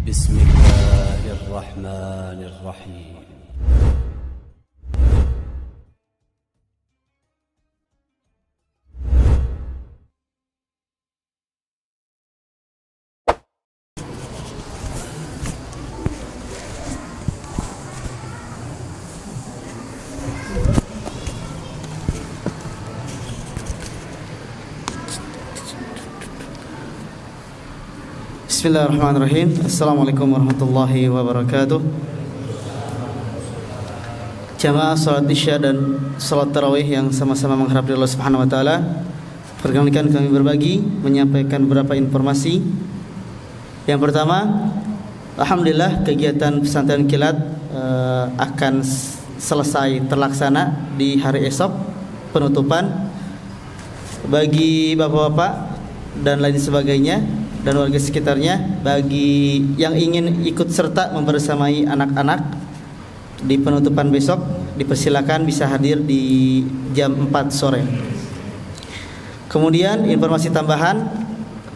بسم الله الرحمن الرحيم. Bismillahirrahmanirrahim. Assalamualaikum warahmatullahi wabarakatuh. Jamaah salat Isya dan salat tarawih yang sama-sama mengharap dari Allah Subhanahu wa taala, perkenankan kami berbagi menyampaikan beberapa informasi. Yang pertama, alhamdulillah kegiatan pesantren kilat akan selesai terlaksana di hari esok, penutupan bagi bapak-bapak dan lain sebagainya dan warga sekitarnya. Bagi yang ingin ikut serta membersamai anak-anak di penutupan besok, dipersilakan bisa hadir di jam 4 sore. Kemudian informasi tambahan,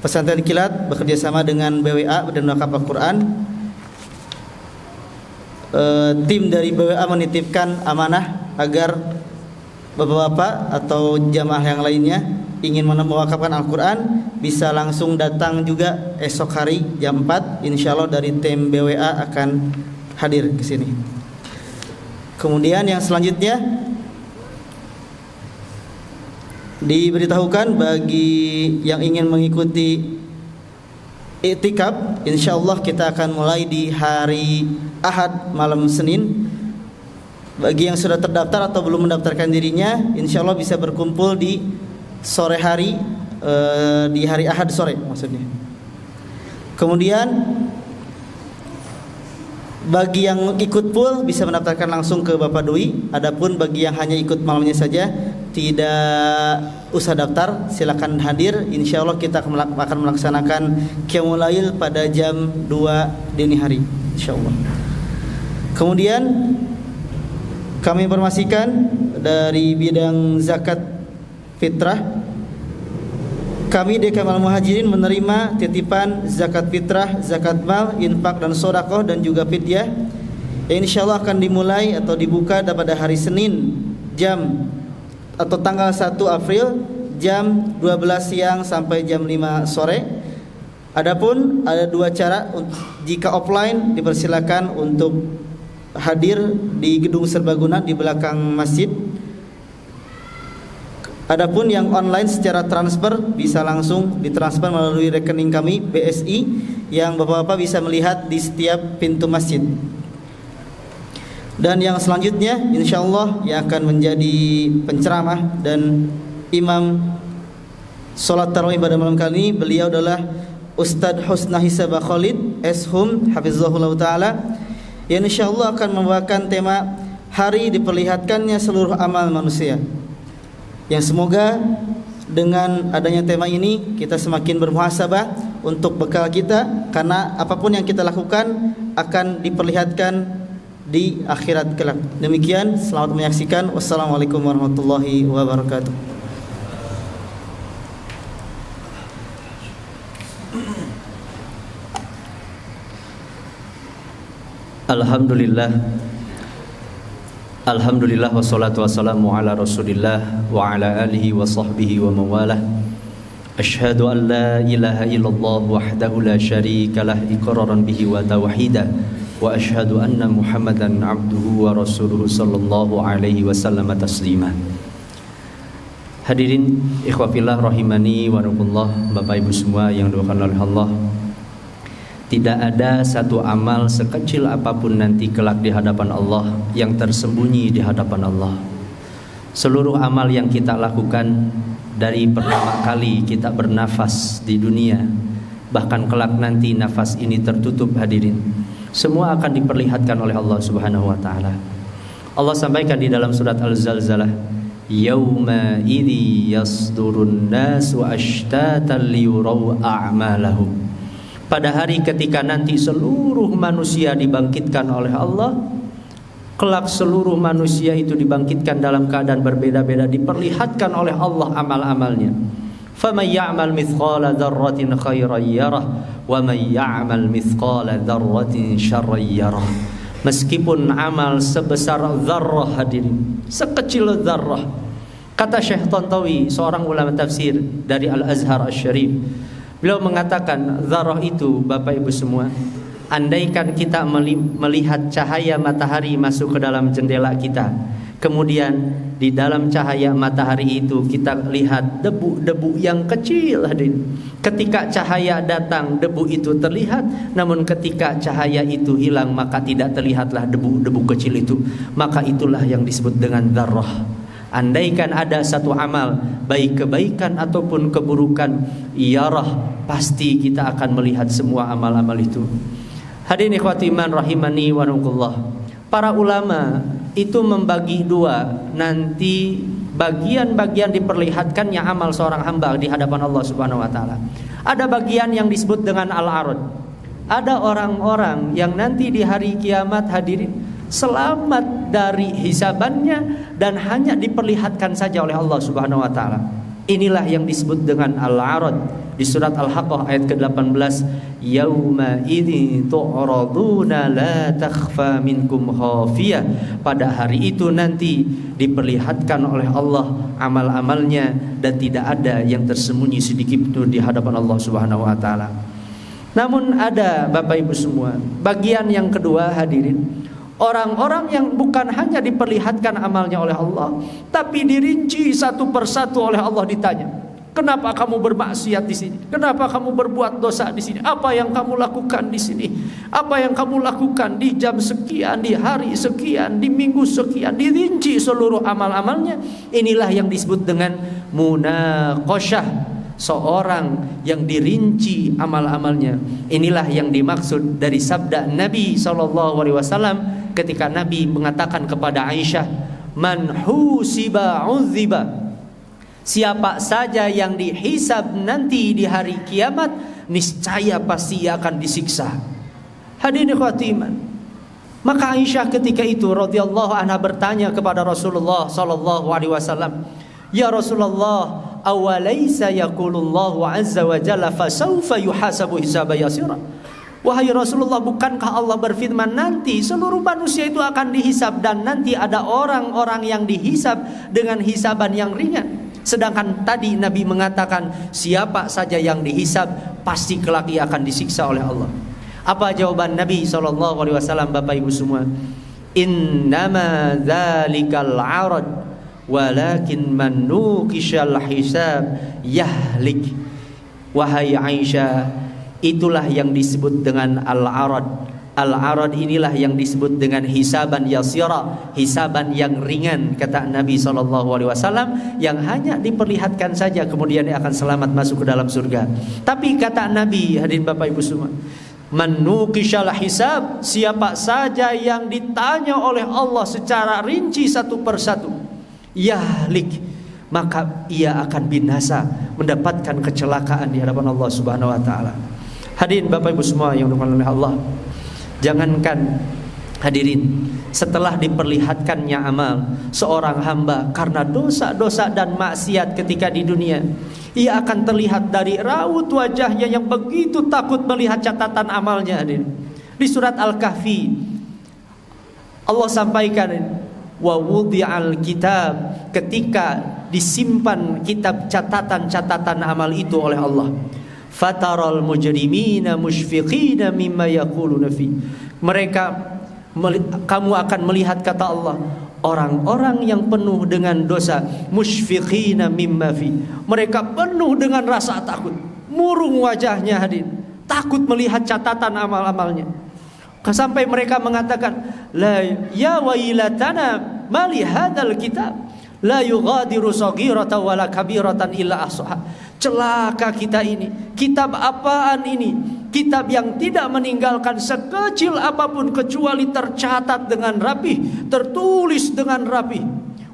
pesantren kilat bekerjasama dengan BWA dan Wakaf Al-Quran. Tim dari BWA menitipkan amanah agar bapak-bapak atau jamaah yang lainnya ingin mewakafkan Al-Quran bisa langsung datang juga esok hari jam 4. Insyaallah dari tim BWA akan hadir ke sini. Kemudian yang selanjutnya diberitahukan bagi yang ingin mengikuti iktikaf, insyaallah kita akan mulai di hari Ahad malam Senin. Bagi yang sudah terdaftar atau belum mendaftarkan dirinya, insyaallah bisa berkumpul di sore hari, di hari Ahad sore maksudnya. Kemudian bagi yang ikut full bisa mendaftarkan langsung ke Bapak Dwi. Adapun bagi yang hanya ikut malamnya saja tidak usah daftar, silakan hadir. Insyaallah kita akan melaksanakan Qiyamul Lail pada jam 2 dini hari insyaallah. Kemudian kami informasikan dari bidang zakat fitrah, kami DKM Al-Muhajirin menerima titipan zakat fitrah, zakat mal, infak dan sedekah dan juga fidyah yang insyaallah akan dimulai atau dibuka pada hari Senin jam atau tanggal 1 April jam 12 siang sampai jam 5 sore. Adapun ada dua cara, jika offline dipersilakan untuk hadir di gedung serbaguna di belakang masjid. Adapun yang online secara transfer bisa langsung ditransfer melalui rekening kami BSI yang bapak-bapak bisa melihat di setiap pintu masjid. Dan yang selanjutnya insyaallah yang akan menjadi penceramah dan imam salat tarawih pada malam kali ini, beliau adalah Ustadz Husna Hisaba Khalid Eshum Hafizahullah Ta'ala, yang insyaallah akan membawakan tema hari diperlihatkannya seluruh amal manusia, yang semoga dengan adanya tema ini kita semakin bermuhasabah untuk bekal kita, karena apapun yang kita lakukan akan diperlihatkan di akhirat kelak. Demikian, selamat menyaksikan. Wassalamualaikum warahmatullahi wabarakatuh. Alhamdulillah wassalatu wassalamu ala rasulillah wa ala alihi wa sahbihi wa mawalah. Ashhadu an la ilaha illallah wahdahu la syarika lah iqraran bihi wa tauhida, wa ashhadu anna muhammadan abduhu wa rasuluhu sallallahu alaihi wasallam taslima. Hadirin ikhwah fillah rahimani wa rahimakumullah, Bapak Ibu semua yang dimuliakan oleh Allah. Tidak ada satu amal sekecil apapun nanti kelak di hadapan Allah yang tersembunyi di hadapan Allah. Seluruh amal yang kita lakukan dari pertama kali kita bernafas di dunia, bahkan kelak nanti nafas ini tertutup, hadirin, semua akan diperlihatkan oleh Allah Subhanahu wa taala. Allah sampaikan di dalam surat Al-Zalzalah, yauma idzi yasdurun nasu ashtatan liyuraw a'malahum. Pada hari ketika nanti seluruh manusia dibangkitkan oleh Allah, kelak seluruh manusia itu dibangkitkan dalam keadaan berbeda-beda, diperlihatkan oleh Allah amal-amalnya. faman ya'mal mithqala dzarratin khairan yarah wa man ya'mal mithqala dzarratin syarran yarah. Meskipun amal sebesar dzarrah, hadirin, sekecil dzarrah. Kata Syekh Tantawi, seorang ulama tafsir dari Al-Azhar Asy-Syarif, beliau mengatakan dzarrah itu, Bapak Ibu semua, andaikan kita melihat cahaya matahari masuk ke dalam jendela kita, kemudian di dalam cahaya matahari itu kita lihat debu-debu yang kecil, hadirin. Ketika cahaya datang, debu itu terlihat, namun ketika cahaya itu hilang, maka tidak terlihatlah debu-debu kecil itu. Maka itulah yang disebut dengan dzarrah. Andaikan ada satu amal, baik kebaikan ataupun keburukan, yarah, pasti kita akan melihat semua amal-amal itu. Hadirin ikhwati iman rahimani wa rahimakumullah. Para ulama itu membagi dua nanti bagian-bagian diperlihatkannya amal seorang hamba di hadapan Allah Subhanahu wa taala. Ada bagian yang disebut dengan al-arad. Ada orang-orang yang nanti di hari kiamat, hadirin, selamat dari hisabannya dan hanya diperlihatkan saja oleh Allah Subhanahu wa taala. Inilah yang disebut dengan al-arad di surat Al-Haqqah ayat ke-18, yauma idzi tu'raduna la takhfa minkum khafiyah. Pada hari itu nanti diperlihatkan oleh Allah amal-amalnya dan tidak ada yang tersembunyi sedikit pun di hadapan Allah Subhanahu wa taala. Namun ada, Bapak Ibu semua, bagian yang kedua, hadirin, orang-orang yang bukan hanya diperlihatkan amalnya oleh Allah, tapi dirinci satu persatu oleh Allah, ditanya, kenapa kamu bermaksiat di sini? Kenapa kamu berbuat dosa di sini? Apa yang kamu lakukan di sini? Apa yang kamu lakukan di jam sekian, di hari sekian, di minggu sekian? Dirinci seluruh amal-amalnya. Inilah yang disebut dengan munaqasyah, seorang yang dirinci amal-amalnya. Inilah yang dimaksud dari sabda Nabi SAW ketika Nabi mengatakan kepada Aisyah, man husiba uziba. Siapa saja yang dihisab nanti di hari kiamat, niscaya pasti akan disiksa. Hadirin ikhwati iman. Maka Aisyah ketika itu radhiyallahu anha bertanya kepada Rasulullah sallallahu alaihi wasallam, ya Rasulullah, awalaysa yaqulullahu azza wa jalla fasawfa yuhasabu hisaban yasira. Wahai Rasulullah, bukankah Allah berfirman nanti seluruh manusia itu akan dihisab dan nanti ada orang-orang yang dihisab dengan hisaban yang ringan. Sedangkan tadi Nabi mengatakan siapa saja yang dihisab pasti kelak ia akan disiksa oleh Allah. Apa jawaban Nabi SAW, Bapak Ibu semua? Innama dzalikal arad walakin man nuqishal hisab yahlik. Wahai Aisyah, itulah yang disebut dengan al-arad. Al-arad inilah yang disebut dengan hisaban yasira, hisaban yang ringan, kata Nabi SAW, yang hanya diperlihatkan saja kemudian dia akan selamat masuk ke dalam surga. Tapi kata Nabi, hadirin Bapak Ibu semua, man nuqishal hisab, siapa saja yang ditanya oleh Allah secara rinci satu persatu, yahlik, maka ia akan binasa, mendapatkan kecelakaan di hadapan Allah Subhanahu wa taala. Hadirin Bapak Ibu semua yang dirahmati oleh Allah, jangankan hadirin setelah diperlihatkannya amal seorang hamba karena dosa-dosa dan maksiat ketika di dunia, ia akan terlihat dari raut wajahnya yang begitu takut melihat catatan amalnya. Hadirin, di surat Al-Kahfi Allah sampaikan, wa wudi'al kitab, ketika disimpan kitab catatan-catatan amal itu oleh Allah, fataral mujrimina musyfiqina mimma yaquluna fi, kamu akan melihat, kata Allah, orang-orang yang penuh dengan dosa, musyfiqina mimma fi, mereka penuh dengan rasa takut, murung wajahnya, hadirin, takut melihat catatan amal-amalnya. Sampai mereka mengatakan, la ya wailatana mali hadzal kitab la yughadiru saghiratan wala kabiratan illa ahsaha. Celaka kita ini, kitab apaan ini? Kitab yang tidak meninggalkan sekecil apapun kecuali tercatat dengan rapih, tertulis dengan rapih.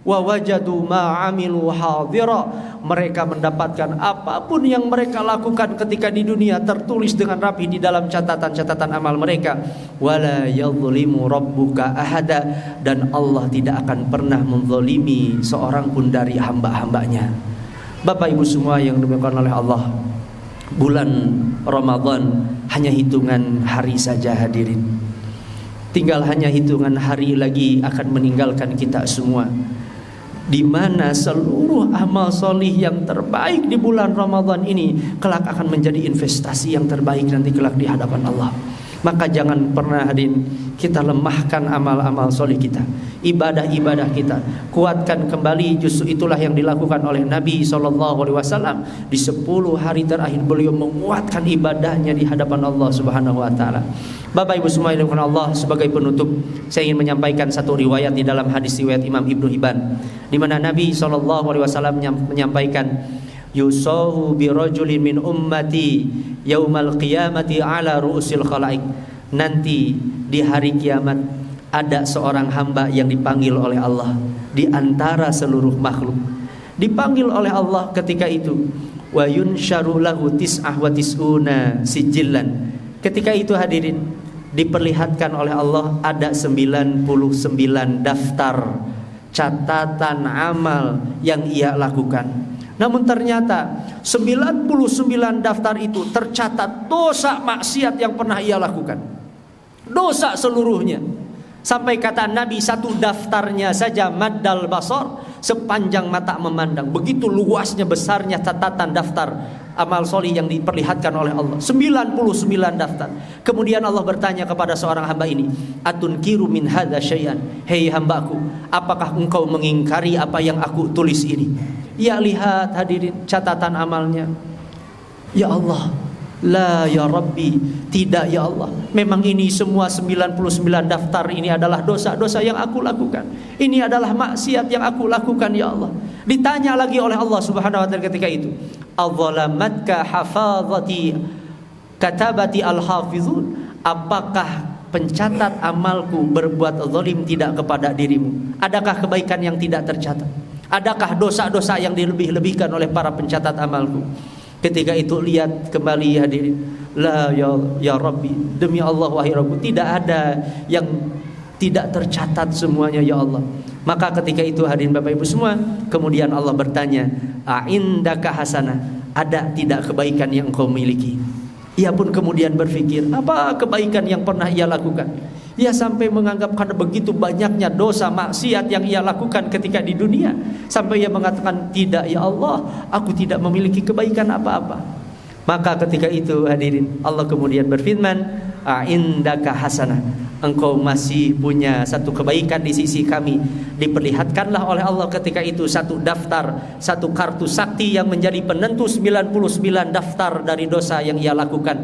Wa wajadu ma amilu hadira, mereka mendapatkan apapun yang mereka lakukan ketika di dunia tertulis dengan rapi di dalam catatan-catatan amal mereka. Wala yadhlimu rabbuka ahada, dan Allah tidak akan pernah menzalimi seorang pun dari hamba-hambanya. Bapak Ibu semua yang dimuliakan oleh Allah, bulan Ramadan hanya hitungan hari saja hadirin. Tinggal hanya hitungan hari lagi akan meninggalkan kita semua, di mana seluruh amal solih yang terbaik di bulan Ramadan ini kelak akan menjadi investasi yang terbaik nanti kelak di hadapan Allah. Maka jangan pernah hadirin kita lemahkan amal-amal solih kita, ibadah-ibadah kita. Kuatkan kembali, justru itulah yang dilakukan oleh Nabi SAW. Di 10 hari terakhir beliau menguatkan ibadahnya di hadapan Allah Subhanahu wa taala. Bapak Ibu semua yang dimuliakan Allah, sebagai penutup saya ingin menyampaikan satu riwayat di dalam hadis riwayat Imam Ibnu Hibban, di mana Nabi SAW menyampaikan, yusahu bi rajulin min ummati yaumal qiyamati ala ru'usil khalaik. Nanti di hari kiamat ada seorang hamba yang dipanggil oleh Allah di antara seluruh makhluk. Dipanggil oleh Allah ketika itu, wa yunsharu lahu tis'ah wa tis'una sijillan. Ketika itu hadirin diperlihatkan oleh Allah ada 99 daftar catatan amal yang ia lakukan. Namun ternyata 99 daftar itu tercatat dosa maksiat yang pernah ia lakukan. Dosa seluruhnya. Sampai kata Nabi, satu daftarnya saja maddal basar, sepanjang mata memandang. Begitu luasnya, besarnya catatan daftar amal solih yang diperlihatkan oleh Allah. 99 daftar. Kemudian Allah bertanya kepada seorang hamba ini, atunkiru min hadza syai'an, hei hambaku, apakah engkau mengingkari apa yang aku tulis ini? Ya, lihat hadirin catatan amalnya. Ya Allah, la ya Rabbi, tidak ya Allah, memang ini semua 99 daftar ini adalah dosa-dosa yang aku lakukan. Ini adalah maksiat yang aku lakukan ya Allah. Ditanya lagi oleh Allah Subhanahu wa taala ketika itu, adzalamatka hafazati katabati al-hafizun, apakah pencatat amalku berbuat zalim tidak kepada dirimu? Adakah kebaikan yang tidak tercatat? Adakah dosa-dosa yang dilebih-lebihkan oleh para pencatat amalku? Ketika itu lihat kembali hadirin, la ya Rabbi, demi Allah wahai Rabbku, tidak ada yang tidak tercatat semuanya ya Allah. Maka ketika itu hadirin Bapak Ibu semua, kemudian Allah bertanya, a'indaka hasanah, ada tidak kebaikan yang engkau miliki? Ia pun kemudian berpikir, apa kebaikan yang pernah ia lakukan? Ia sampai menganggap karena begitu banyaknya dosa maksiat yang ia lakukan ketika di dunia, sampai ia mengatakan, tidak ya Allah, aku tidak memiliki kebaikan apa-apa. Maka ketika itu hadirin, Allah kemudian berfirman, a'indaka hasanah, engkau masih punya satu kebaikan di sisi kami. Diperlihatkanlah oleh Allah ketika itu satu daftar, satu kartu sakti yang menjadi penentu 99 daftar dari dosa yang ia lakukan.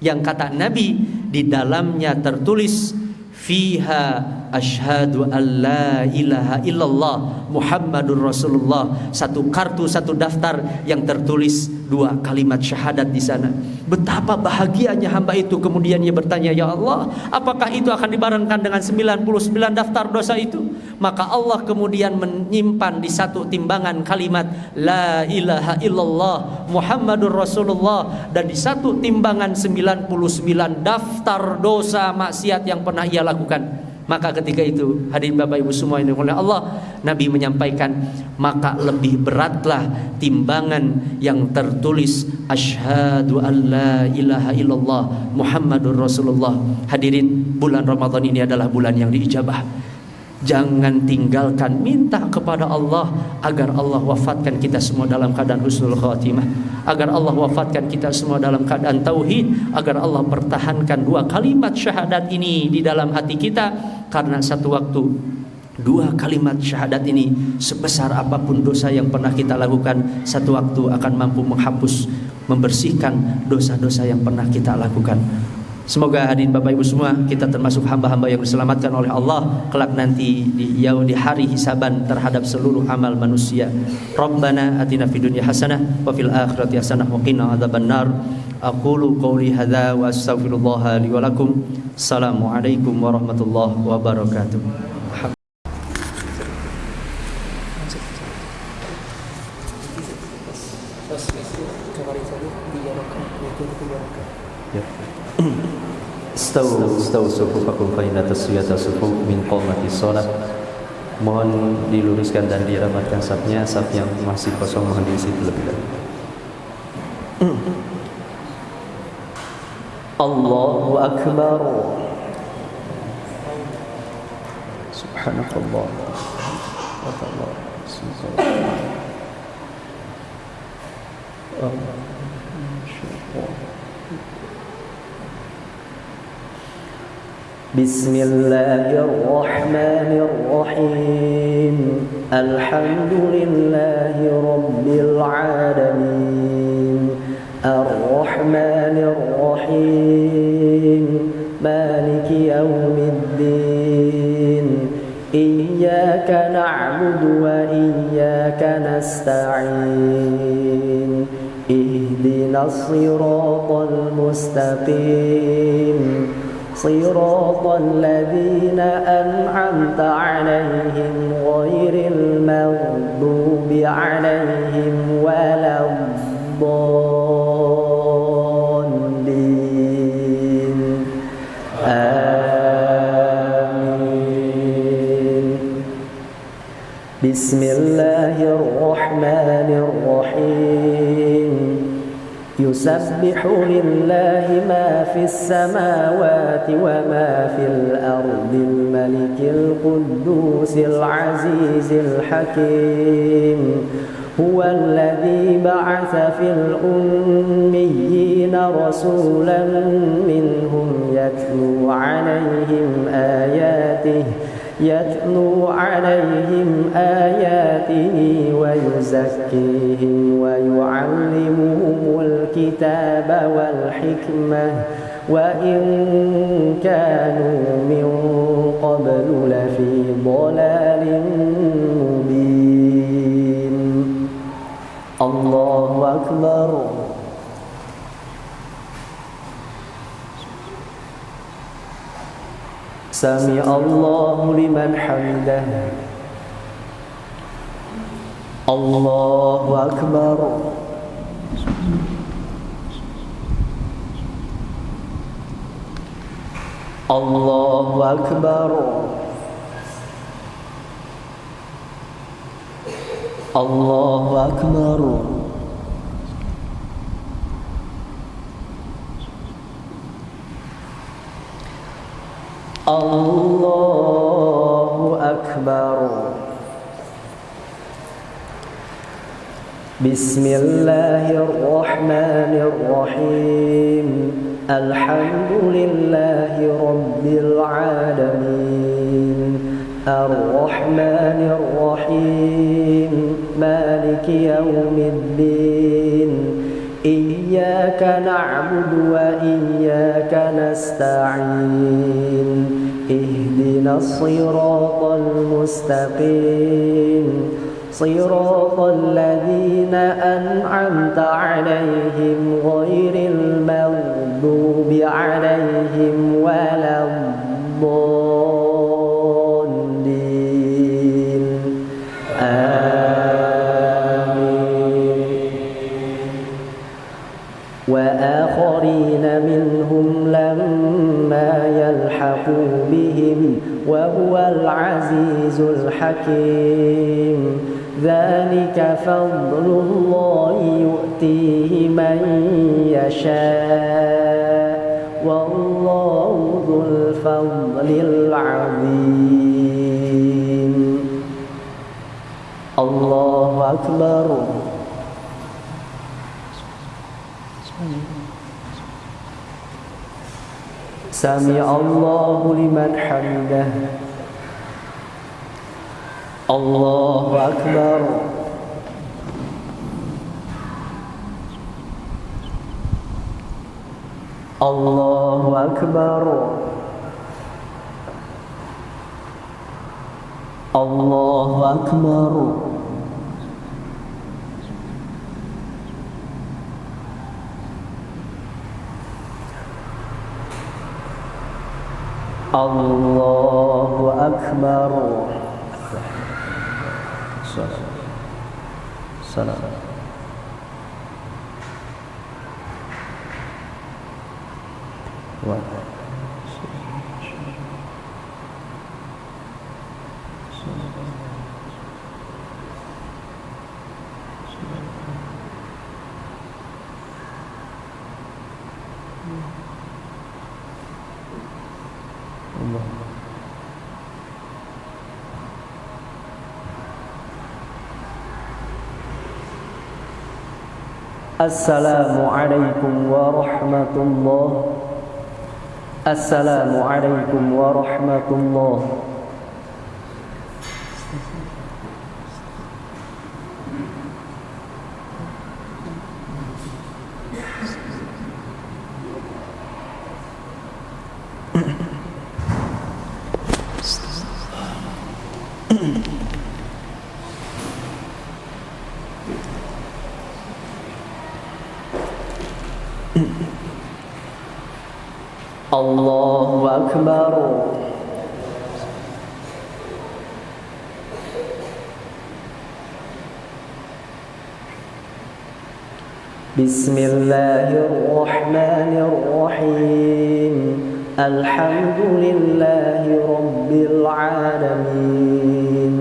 Yang kata Nabi, di dalamnya tertulis, fiha asyhadu an la ilaha illallah Muhammadur Rasulullah. Satu kartu, satu daftar yang tertulis 2 kalimat syahadat di sana. Betapa bahagianya hamba itu. Kemudian ia bertanya, ya Allah, apakah itu akan dibarengkan dengan 99 daftar dosa itu? Maka Allah kemudian menyimpan di satu timbangan kalimat la ilaha illallah Muhammadur Rasulullah, dan di satu timbangan 99 daftar dosa maksiat yang pernah ia lakukan. Maka ketika itu hadirin Bapak Ibu semua yang oleh Allah, Nabi menyampaikan, maka lebih beratlah timbangan yang tertulis asyhadu an la ilaha illallah Muhammadur Rasulullah. Hadirin, bulan Ramadan ini adalah bulan yang diijabah. Jangan tinggalkan, minta kepada Allah agar Allah wafatkan kita semua dalam keadaan husnul khatimah, agar Allah wafatkan kita semua dalam keadaan tauhid, agar Allah pertahankan 2 kalimat syahadat ini di dalam hati kita. Karena satu waktu 2 kalimat syahadat ini, sebesar apapun dosa yang pernah kita lakukan, satu waktu akan mampu menghapus, membersihkan dosa-dosa yang pernah kita lakukan. Semoga hadirin Bapak Ibu semua, kita termasuk hamba-hamba yang diselamatkan oleh Allah kelak nanti di hari hisaban terhadap seluruh amal manusia. Rabbana atina fid dunya hasanah wa fil akhirati hasanah wa qina adzabannar. Aqulu qouli hadza wa astaghfirullah li wa lakum. Assalamualaikum warahmatullahi wabarakatuh. Stawu sufufakum fa inna taswiyata sufuf min qamati shalah. Mohon diluruskan dan dirapatkan safnya, saf yang masih kosong mohon diisi terlebih dahulu. Allahu Akbar. Subhanallah. Bismillahirrahmanirrahim. Alhamdulillahi rabbil alamin. Ar-Rahmanir-Rahim. Maliki yaumiddin. Iyyaka na'budu wa iyyaka nasta'in. Ihdinas siratal mustaqim. Siratal ladzina an'amta 'alaihim ghairil maghdubi 'alaihim waladdallin. Amin. Bismillahirrahmanirrahim. Yusabbihu lillahi ma fis samawati wa ma fil ardil malikil quddusil azizil hakim. Huwa alladhi ba'atha fil ummiyina rasulan minhum yatlu 'alaihim ayatihi wa yuzakkihim wa yu'allimuhumul kitaba wal hikmah wa in kanu min qablu lafi dhalalin mubin. Allahu Akbar. Sami Allahu liman hamidah. Allahu Akbar. Allahu Akbar. Allahu Akbar. Allahu Akbar. Bismillahirrahmanirrahim. Alhamdulillahi rabbil alamin. Ar-Rahmanir-Rahim. Maliki yaumiddin. Iyyaka na'budu wa iyyaka nasta'in. Ihdinas siratal mustaqim. Siratal ladzina an'amta 'alaihim ghairil maghdubi 'alaihim waladdallin. وآخرين منهم لما يلحقوا بهم وهو العزيز الحكيم. ذلك فضل الله يؤتيه من يشاء والله ذو الفضل العظيم. الله أكبر. Sami Allahu liman hamidah. Allahu Akbar. Allahu Akbar. Allahu Akbar. Allahu Akbar. Salam. Wa Assalamualaikum warahmatullahi. Assalamualaikum warahmatullahi. Allahu Akbar. Bismillahirrahmanirrahim. Alhamdulillahi Rabbil Alamin.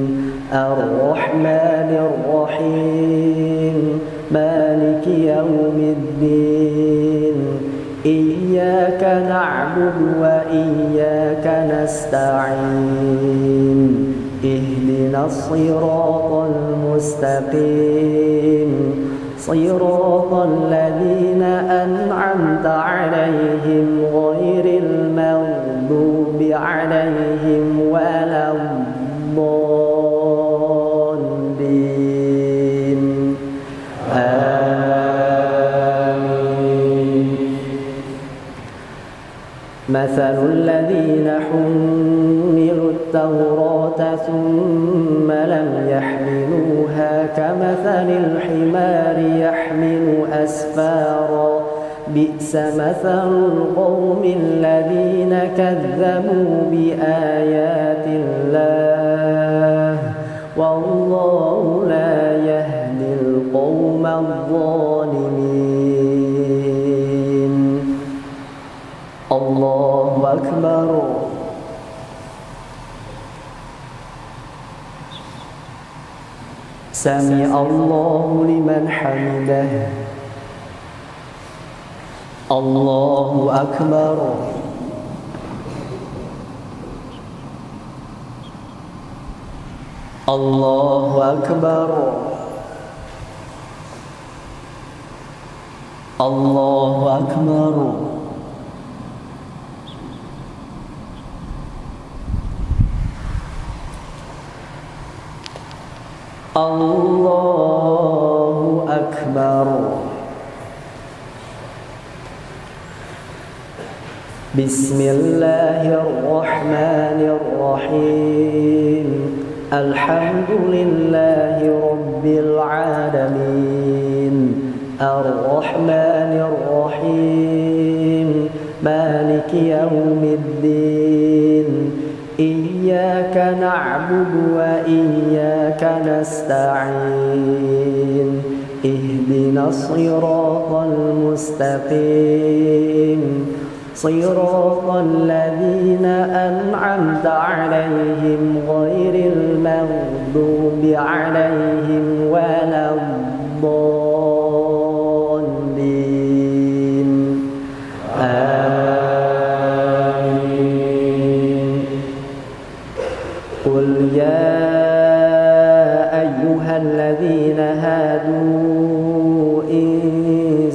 Ar-Rahmanir-Rahim. Maliki yawmiddin. Iyyaka na'budu wa iyyaka nasta'in. Ihdinas siratal mustaqim. Siratal ladzina an'amta 'alaihim ghairil maghdubi 'alaihim waladdallin. مثل الذين حملوا التوراة ثم لم يحملوها كمثل الحمار يحمل أسفارا بئس مثل القوم الذين كذبوا بآيات الله والله لا يهدي القوم الظالمين. Allahu Akbar. Sami Allahu liman hamidah. Allahu Akbar. Allahu Akbar. Allahu Akbar. Allahu Akbar. Bismillahirrahmanirrahim. Alhamdulillahi Rabbil Alamin. Ar-Rahmanir-Rahim. Maliki yawmiddin. Iyyaka na'budu wa iyyaka nasta'in. Ihdinas siratal mustaqim. Siratal ladzina an'amta 'alaihim ghairil maghdubi 'alaihim waladdallin. قل يا أيها الذين هادوا إن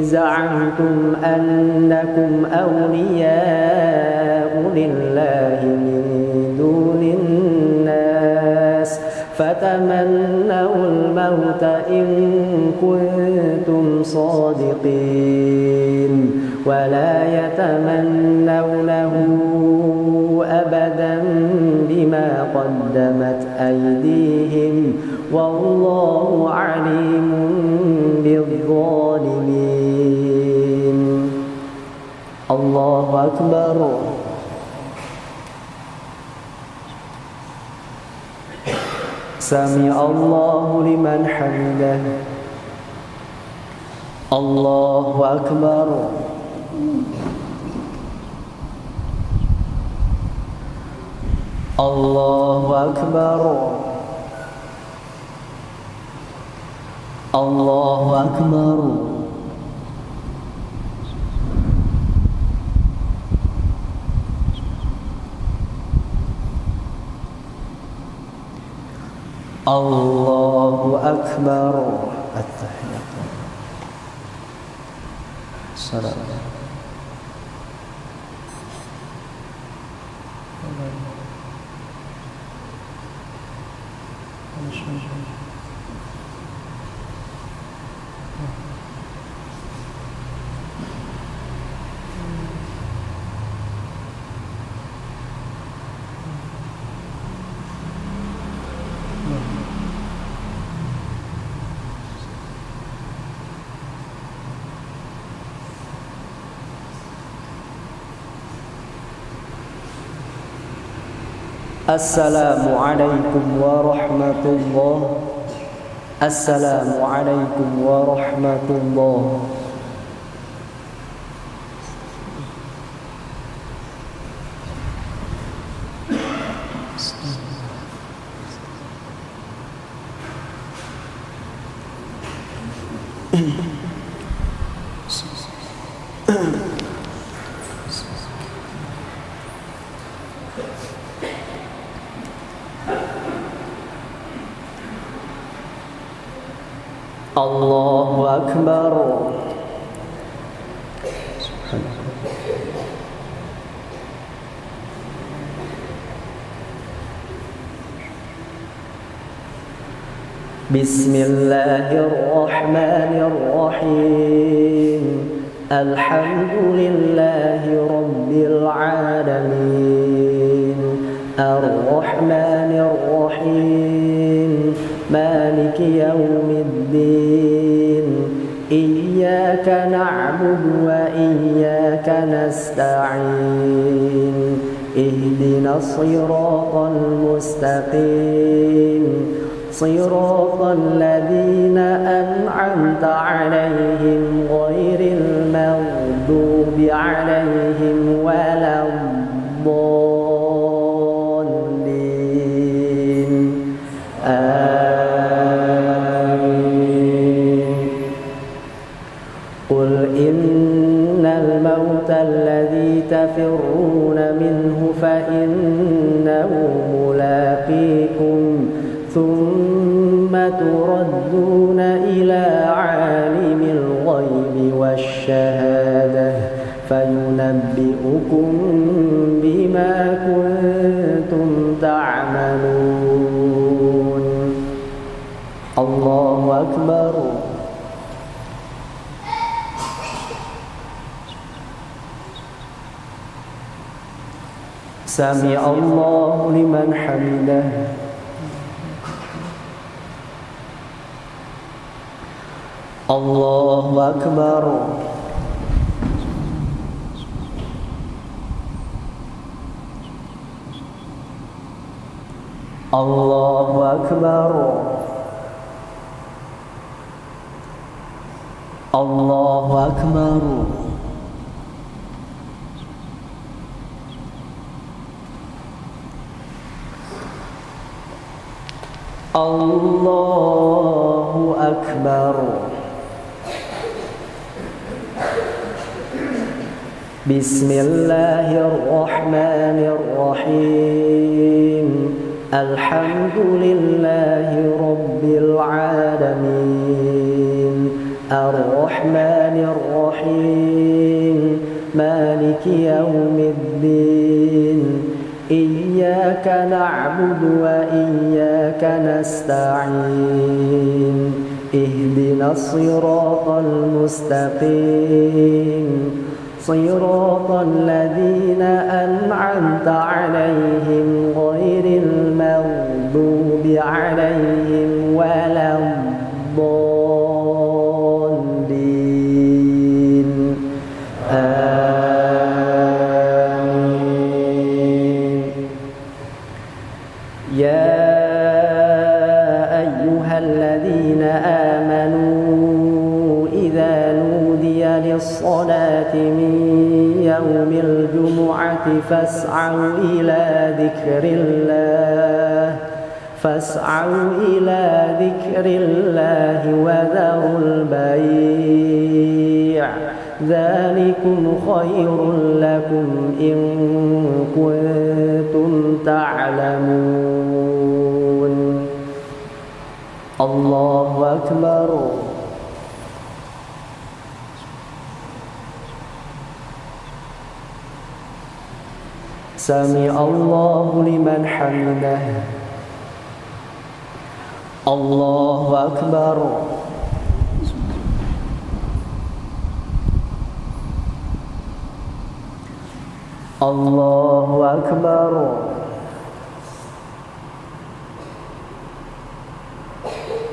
زعمتم أنكم أولياء لله من دون الناس فتمنوا الموت إن كنتم صادقين ولا يتمنونه أبدا بما قدمت أيديهم والله عليم بالظالمين. الله أكبر. سمع الله لمن حمده. الله أكبر. الله أكبر. الله أكبر. Allahu Akbar. At-tahiyatu. Salam. Assalamualaikum warahmatullahi. Assalamualaikum warahmatullahi. Allahu Akbar. Bismillahirrahmanirrahim. Alhamdulillahi Rabbil Alamin. Ar-Rahmanir Rahim. Maliki yaumiddin. Iyyaka na'budu wa iyyaka nasta'in. Ihdinas siratal mustaqim. صراط الذين أنعمت عليهم غير المغضوب عليهم ولا الضالين آمين قل إن الموت الذي تفرون منه فإنه ملاقيكم ثم تردون إلى عالم الغيب والشهادة فينبئكم بما كنتم تعملون. الله أكبر. سمع الله لمن حمده. Allahu Akbar. Allahu Akbar. Allahu Akbar. Allahu Akbar. Bismillahirrahmanirrahim. Alhamdulillahi Rabbil Alamin. Ar-Rahmanir Rahim. Maliki yaumiddin. Iyyaka na'budu wa iyyaka nasta'in. Ihdinas siratal mustaqim. صراط الذين أنعمت عليهم غير المغضوب عليهم ولا الضالين آمين. يا أيها الذين آمنوا إذا نودي للصلاة من يوم الجمعة فاسعوا إلى ذكر الله وذروا البيع ذلكم خير لكم إن كنتم تعلمون. الله أكبر سمع الله لمن حمده الله أكبر الله أكبر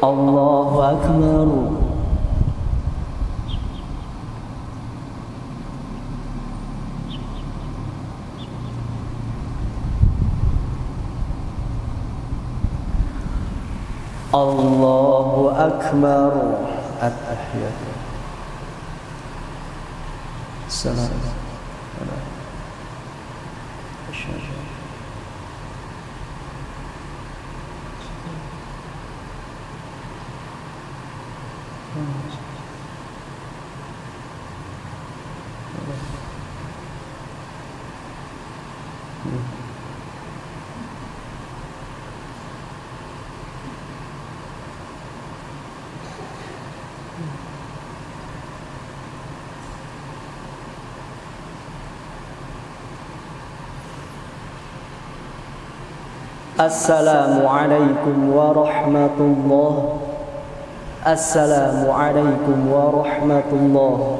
الله أكبر الله أكبر التحيات السلام السلام عليكم ورحمة الله السلام عليكم ورحمة الله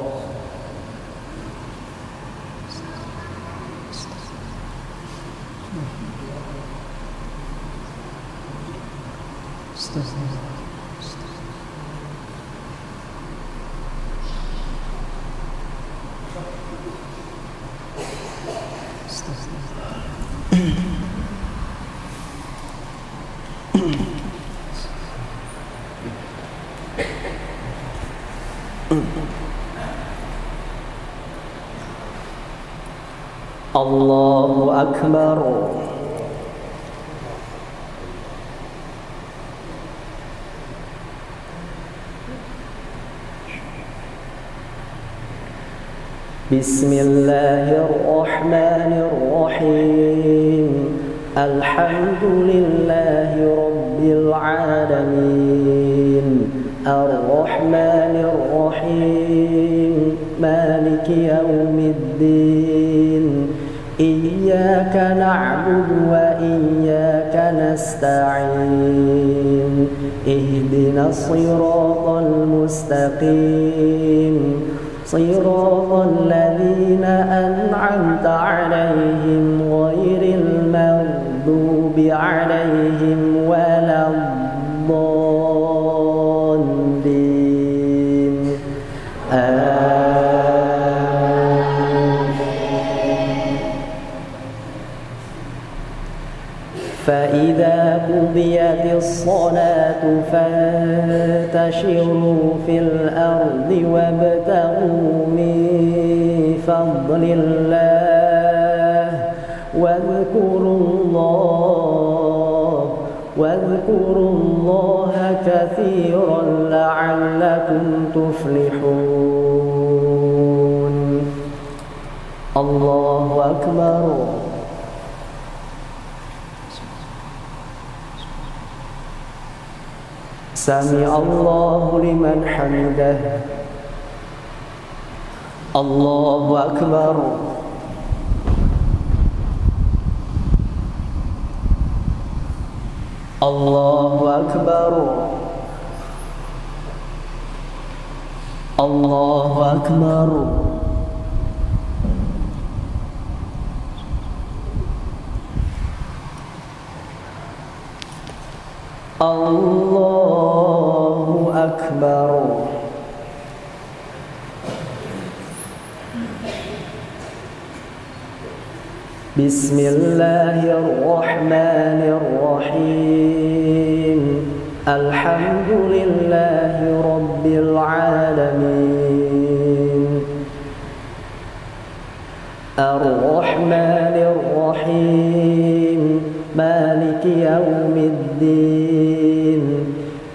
الله أكبر بسم الله الرحمن الرحيم الحمد لله رب العالمين الرحمن الرحيم مالك يوم الدين إياك نعبد وإياك نستعين اهدنا الصراط المستقيم صراط الذين أنعمت عليهم غير المغضوب عليهم ولا الضالين فإذا قضيت الصلاة فانتشروا في الأرض وابتغوا من فضل الله واذكروا الله كثيرا لعلكم تفلحون الله أكبر سمع الله لمن حمده الله أكبر الله أكبر الله أكبر الله أكبر بسم الله الرحمن الرحيم الحمد لله رب العالمين الرحمن الرحيم مالك يوم الدين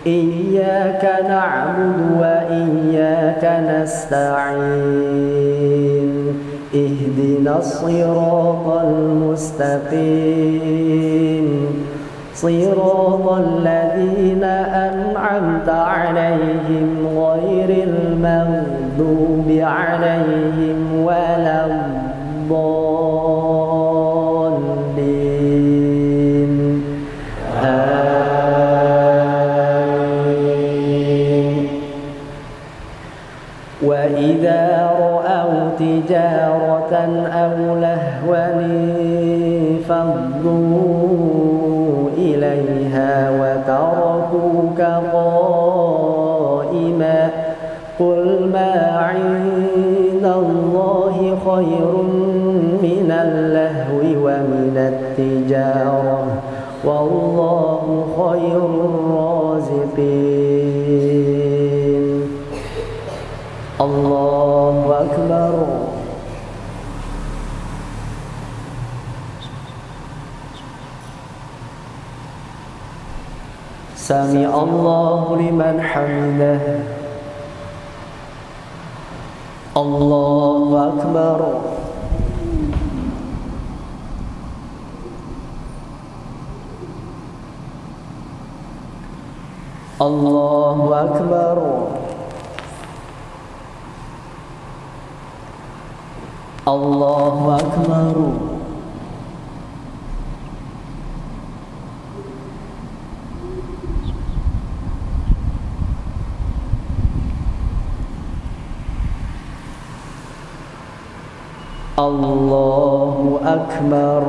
إياك نعبد وإياك نستعين اهدنا الصراط المستقيم صراط الذين أنعمت عليهم غير المغضوب عليهم ولا الضالين آمين. وإذا رأوا تجارة أو لهوا انفضوا إليها وتركوك قائما قل ما عند الله خير من اللهو ومن التجارة والله خير الرازقين. الله أكبر. سمع الله لمن حمده. الله أكبر. الله أكبر. الله أكبر. الله أكبر.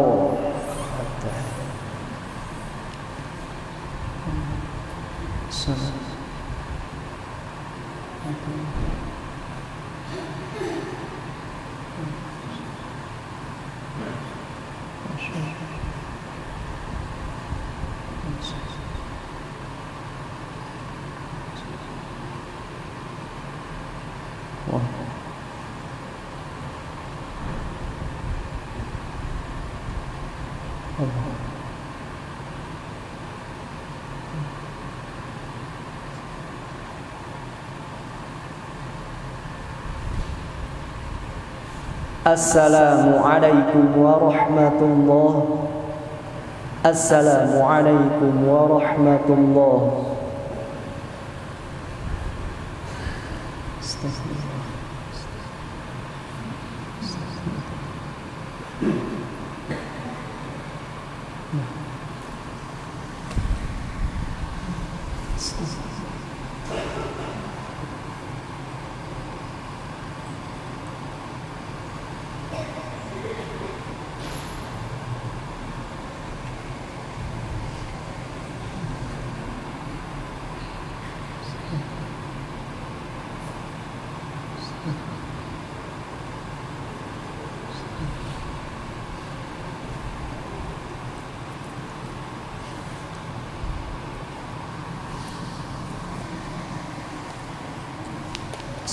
السلام عليكم ورحمة الله. السلام عليكم ورحمة الله.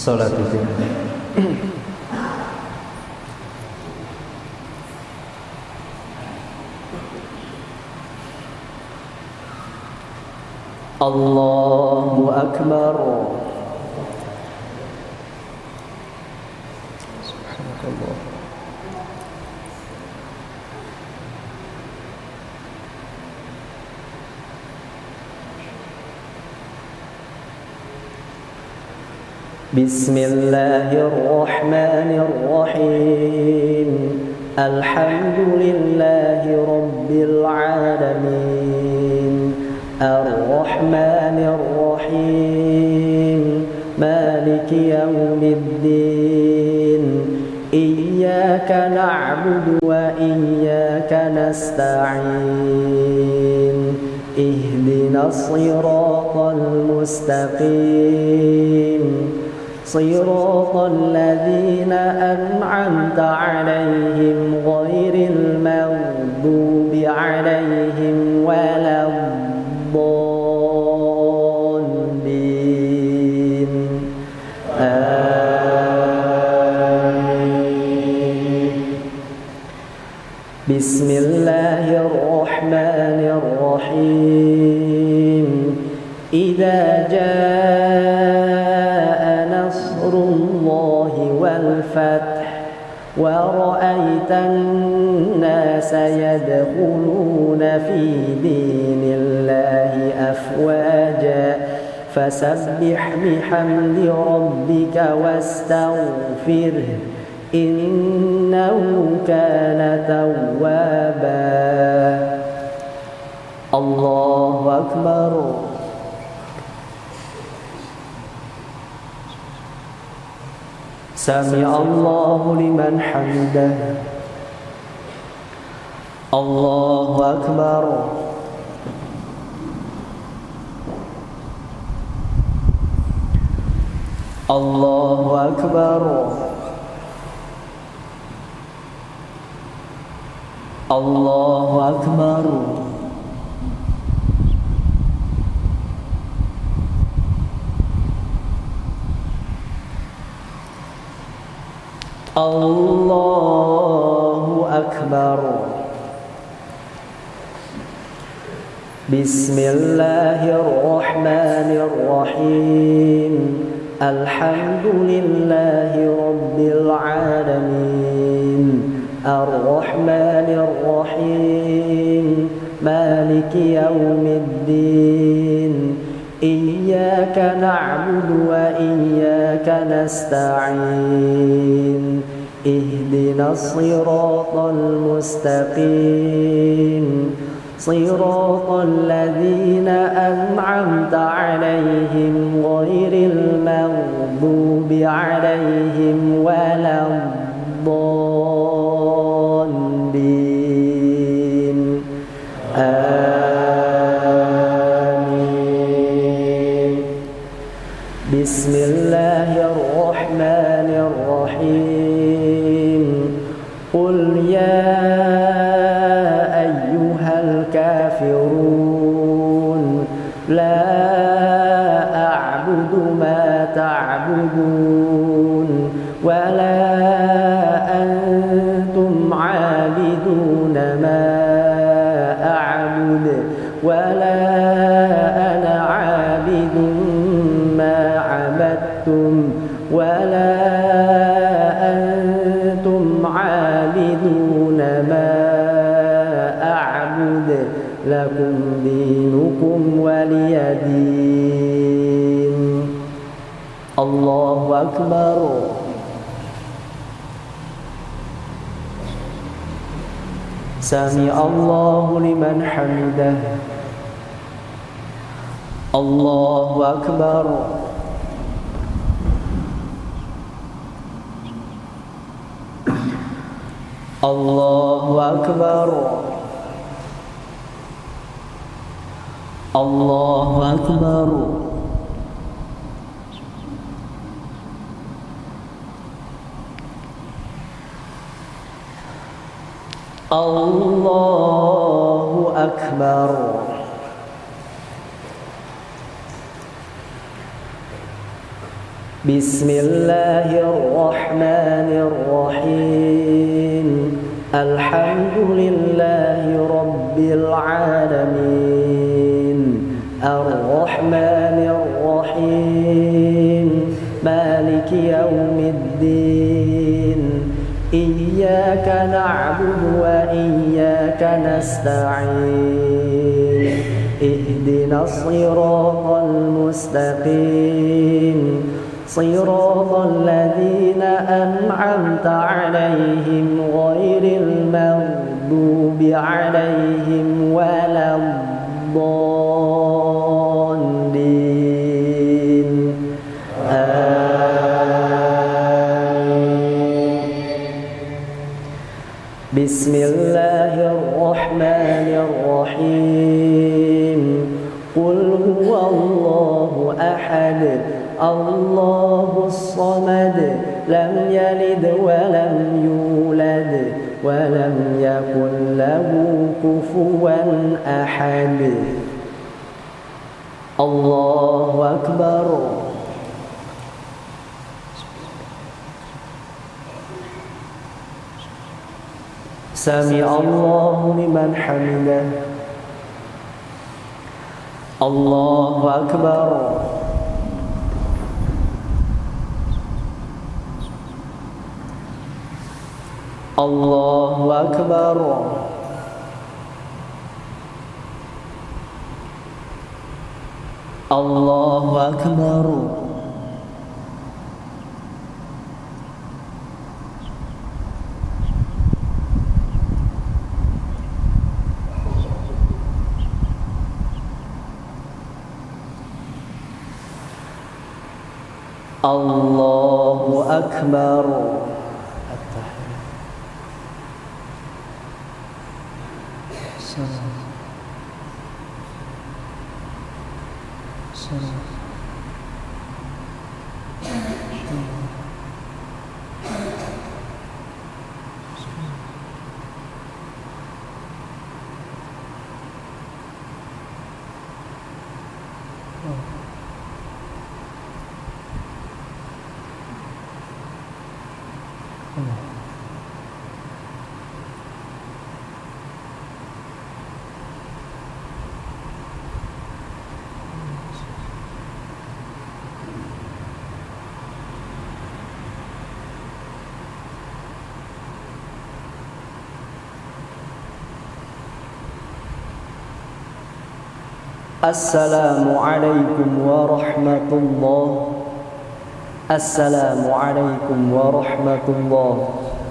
Salat itu. Allahu Akbar. Subhanallah. بسم الله الرحمن الرحيم. الحمد لله رب العالمين. الرحمن الرحيم. مالك يوم الدين. إياك نعبد وإياك نستعين. اهدنا الصراط المستقيم. صراط الذين أنعمت عليهم غير المغضوب عليهم ولا الضالين. آمين. بسم الله الرحمن الرحيم. إذا جاء نصر الله والفتح ورأيت الناس يدخلون في دين الله أفواجا فسبح بحمد ربك واستغفره إنه كان توابا. الله أكبر. سمع الله لمن حمده. الله أكبر. الله أكبر. الله أكبر. الله أكبر. بسم الله الرحمن الرحيم. الحمد لله رب العالمين الرحمن الرحيم مالك يوم الدين إياك نعبد وإياك نستعين اهدنا الصراط المستقيم صراط الذين أنعمت عليهم غير المغضوب عليهم ولا الضالين آمين. بسم الله الرحمن الرحيم. قل يا أيها الكافرون لا أعبد ما تعبدون ولا أنتم عابدون ما أعبد ولا أنا عابد ما عبدتم ولا أنتم عابدون ما أعبد لكم دينكم ولي دين. الله أكبر. سمع الله لمن حمده. الله أكبر. الله أكبر. الله أكبر. الله أكبر. بسم الله الرحمن الرحيم. الحمد لله رب العالمين الرحمن الرحيم مالك يوم الدين إياك نعبد وإياك نستعين اهدنا الصراط المستقيم صراط الذين أنعمت عليهم غير المغضوب عليهم ولا الضالين آمين. بسم الله الرحمن الرحيم. قل هو الله أحد الله الصمد لم يلد ولم يولد ولم يكن له كفوا أحد. الله أكبر. سمع الله لمن حمده. الله أكبر. Allahu Akbar. Allahu Akbar. Allahu Akbar. Assalamualaikum warahmatullahi. Assalamualaikum warahmatullahi.